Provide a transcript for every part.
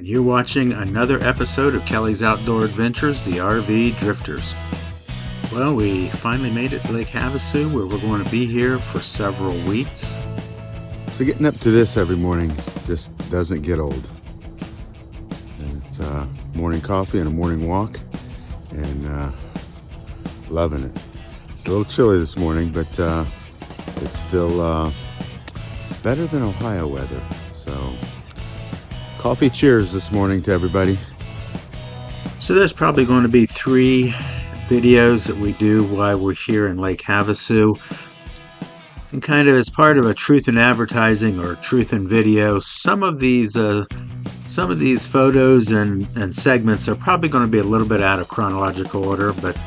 and you're watching another episode of Kelley's Outdoor Adventures, the RV Drifters. Well, we finally made it to Lake Havasu, where we're going to be here for several weeks. So getting up to this every morning just doesn't get old. And it's morning coffee and a morning walk, and loving it. It's a little chilly this morning, but it's still better than Ohio weather. So coffee cheers this morning to everybody. So there's probably going to be 3 videos that we do while we're here in Lake Havasu. And kind of as part of a truth in advertising or truth in video, some of these photos and segments are probably going to be a little bit out of chronological order, but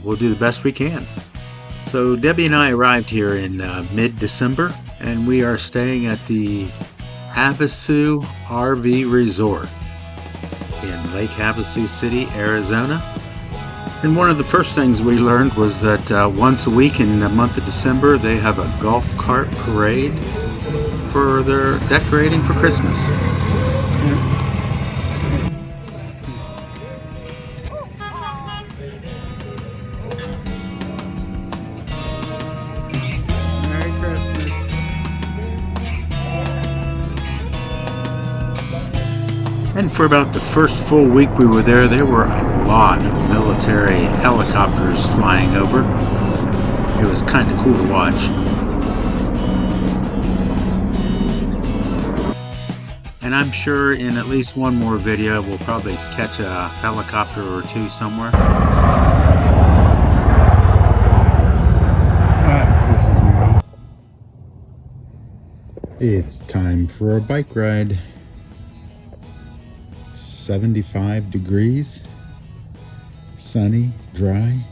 we'll do the best we can. So Debbie and I arrived here in mid-December, and we are staying at the Havasu RV Resort in Lake Havasu City, Arizona. And one of the first things we learned was that once a week in the month of December, they have a golf cart parade for their decorating for Christmas. Merry Christmas. And for about the first full week we were there were a lot of military helicopters flying over. It was kind of cool to watch. And I'm sure in at least one more video we'll probably catch a helicopter or 2 somewhere. It's time for a bike ride. 75 degrees, sunny, dry.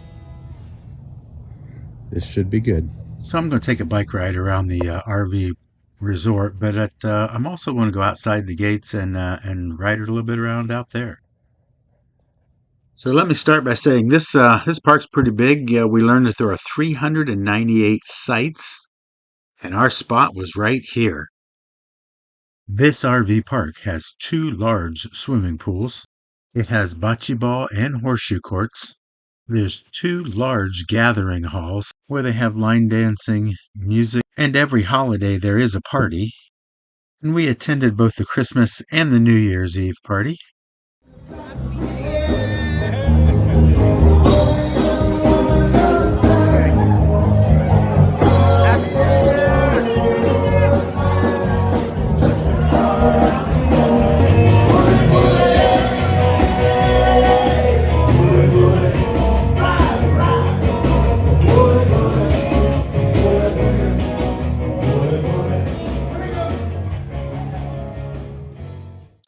This should be good. So I'm going to take a bike ride around the RV resort, but I'm also going to go outside the gates and ride it a little bit around out there. So let me start by saying this park's pretty big. We learned that there are 398 sites, and our spot was right here. This RV park has 2 large swimming pools. It has bocce ball and horseshoe courts. There's 2 large gathering halls where they have line dancing, music, and every holiday there is a party. And we attended both the Christmas and the New Year's Eve party.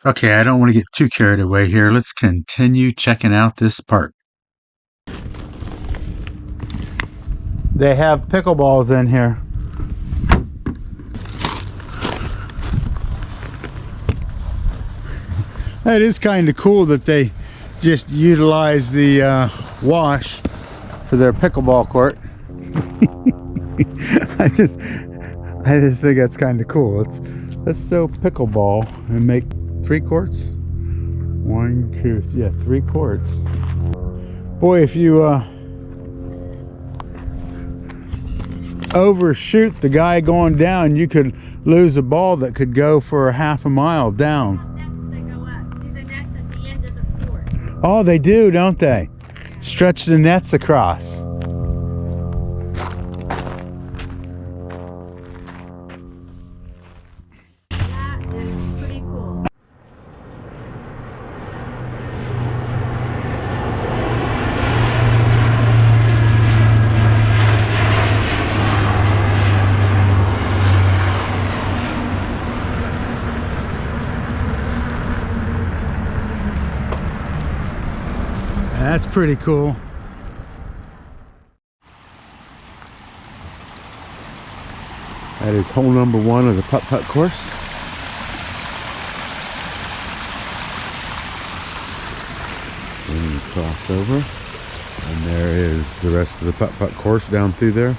Okay, I don't want to get too carried away here. Let's continue checking out this park. They have pickleballs in here. That is kind of cool that they just utilize the wash for their pickleball court. I just think that's kind of cool. Let's throw pickleball and make 3 courts. 1, 2, yeah, 3 courts. Boy, if you overshoot the guy going down, you could lose a ball that could go for a half a mile down. Steps that go up. See the nets at the end of the court. Oh, they do, don't they? Stretch the nets across. That's pretty cool. That is hole number 1 of the putt-putt course. And you cross over. And there is the rest of the putt-putt course down through there.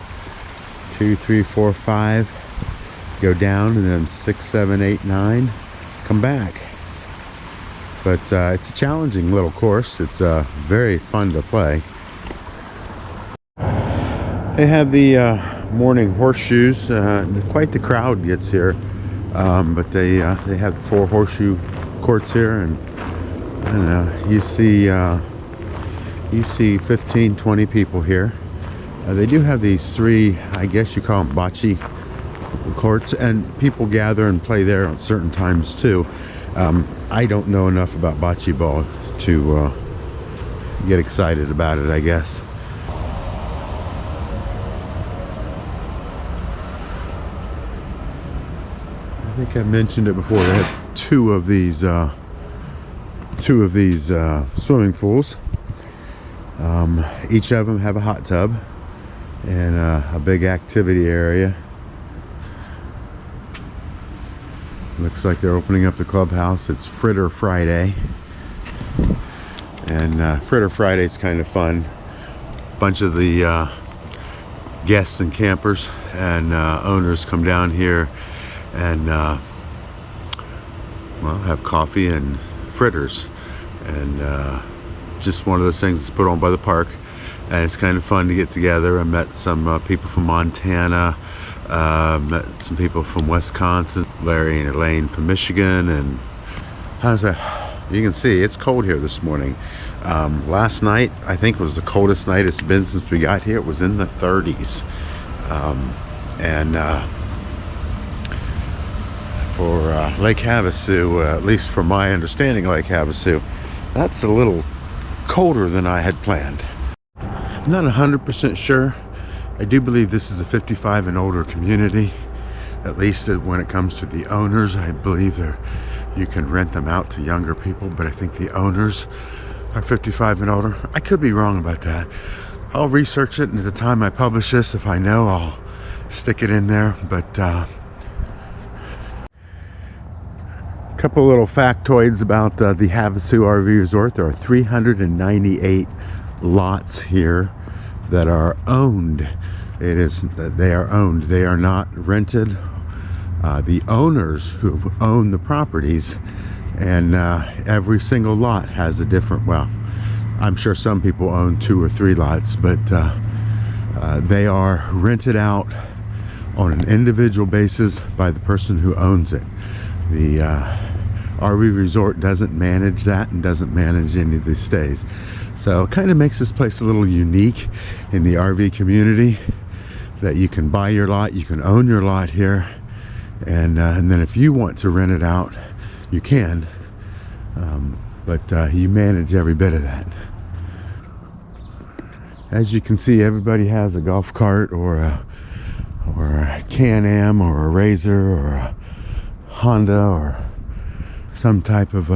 2, 3, 4, 5. Go down, and then 6, 7, 8, 9. Come back. but it's a challenging little course. It's very fun to play. They have the morning horseshoes. Quite the crowd gets here, but they have 4 horseshoe courts here, and you see 15, 20 people here. They do have these 3, I guess you call them bocce courts, and people gather and play there at certain times too. I don't know enough about bocce ball to get excited about it, I guess. I think I mentioned it before. They have 2 of these swimming pools. Each of them have a hot tub and a big activity area. Looks like they're opening up the clubhouse. It's Fritter Friday, and Fritter Friday is kind of fun. Bunch of the guests and campers and owners come down here and well, have coffee and fritters, and just one of those things that's put on by the park, and it's kind of fun to get together. I met some people from Montana, met some people from Wisconsin, Larry and Elaine from Michigan, and how's that? You can see it's cold here this morning. Last night I think was the coldest night it's been since we got here. It was in the 30s, and for Lake Havasu, at least from my understanding, Lake Havasu, that's a little colder than I had planned. I'm not 100% sure. I do believe this is a 55 and older community, at least when it comes to the owners. I believe you can rent them out to younger people, but I think the owners are 55 and older. I could be wrong about that. I'll research it, and at the time I publish this, if I know, I'll stick it in there. But couple little factoids about the Havasu RV Resort. There are 398 lots here that are owned. They are owned. They are not rented. The owners who own the properties, and every single lot has a different, well, I'm sure some people own 2 or 3 lots, but they are rented out on an individual basis by the person who owns it. The RV Resort doesn't manage that and doesn't manage any of the stays. So it kind of makes this place a little unique in the RV community, that you can buy your lot, you can own your lot here, and then if you want to rent it out, you can, but you manage every bit of that. As you can see, everybody has a golf cart or a Can-Am or a Razor or a Honda or some type of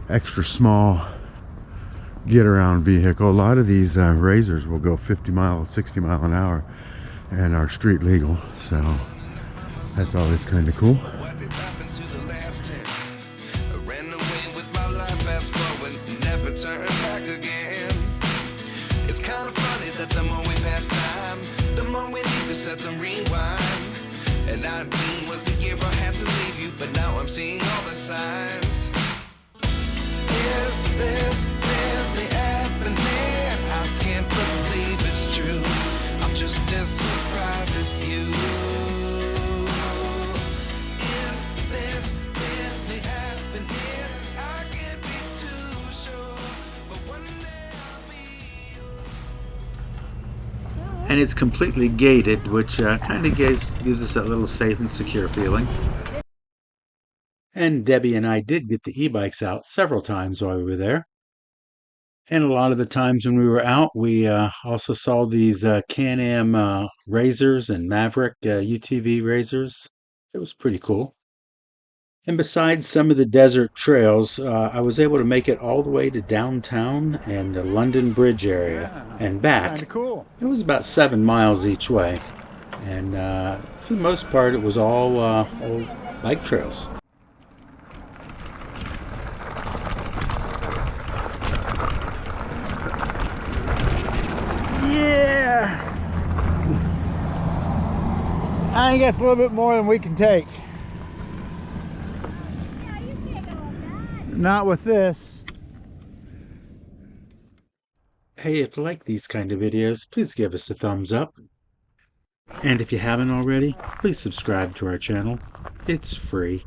extra small get around vehicle. A lot of these Razors will go 50 miles, 60 mile an hour and are street legal, so that's always kind of cool. It's kind of funny that the more we pass time, the more we need to set them rewind. And 19 was the year I had to leave you, but now I'm seeing all the signs. Is this really happening? I can't believe it's true. I'm just as surprised as you. Is this really happening? I can't be too sure, but one day I'll be yours. And it's completely gated, which kind of gives us that little safe and secure feeling. And Debbie and I did get the e-bikes out several times while we were there. And a lot of the times when we were out, we also saw these Can-Am Razors and Maverick UTV Razors. It was pretty cool. And besides some of the desert trails, I was able to make it all the way to downtown and the London Bridge area and back. Kinda cool. It was about 7 miles each way. And for the most part, it was all old bike trails. Yeah! I think that's a little bit more than we can take. Not with this. Hey, if you like these kind of videos, please give us a thumbs up. And if you haven't already, please subscribe to our channel. It's free.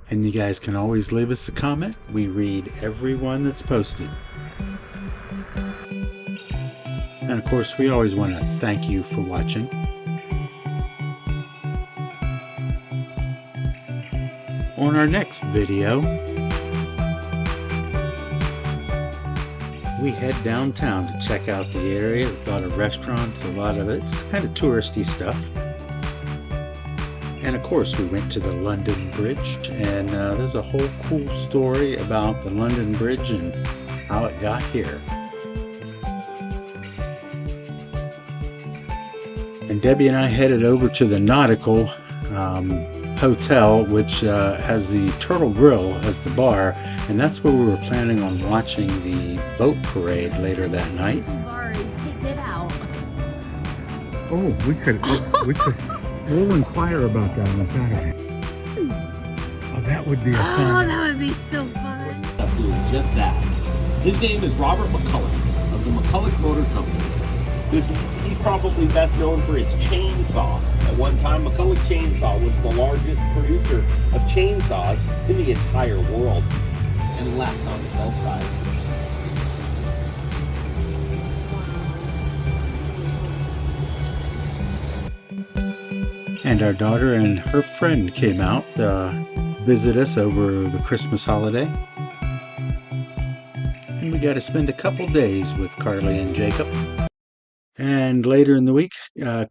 And you guys can always leave us a comment. We read every one that's posted. And of course, we always want to thank you for watching. On our next video, we head downtown to check out the area. A lot of restaurants, a lot of it's kind of touristy stuff. And of course, we went to the London Bridge, and there's a whole cool story about the London Bridge and how it got here. And Debbie and I headed over to the Nautical Hotel, which has the Turtle Grill as the bar, and that's where we were planning on watching the boat parade later that night. Get out. Oh, we could. We'll inquire about that on Saturday. Oh, that would be a fun. Oh, that would be so fun. Doing just that. His name is Robert McCulloch of the McCulloch Motor Company. He's probably best known for his chainsaw. At one time, McCulloch Chainsaw was the largest producer of chainsaws in the entire world, and left on the hillside. And our daughter and her friend came out to visit us over the Christmas holiday. And we got to spend a couple days with Carly and Jacob. And later in the week,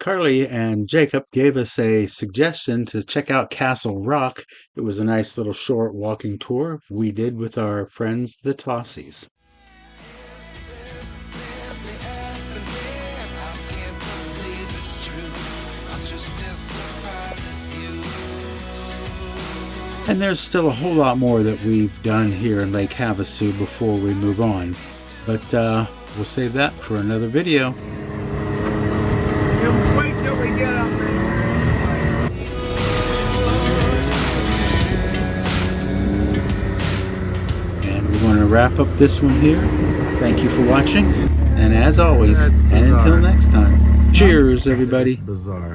Carly and Jacob gave us a suggestion to check out Castle Rock. It was a nice little short walking tour we did with our friends, the Tossies. And there's still a whole lot more that we've done here in Lake Havasu before we move on. But we'll save that for another video. Wait till we get up there. And we're going to wrap up this one here. Thank you for watching. And as always, That's and until bizarre. next time, cheers, everybody. Bizarre.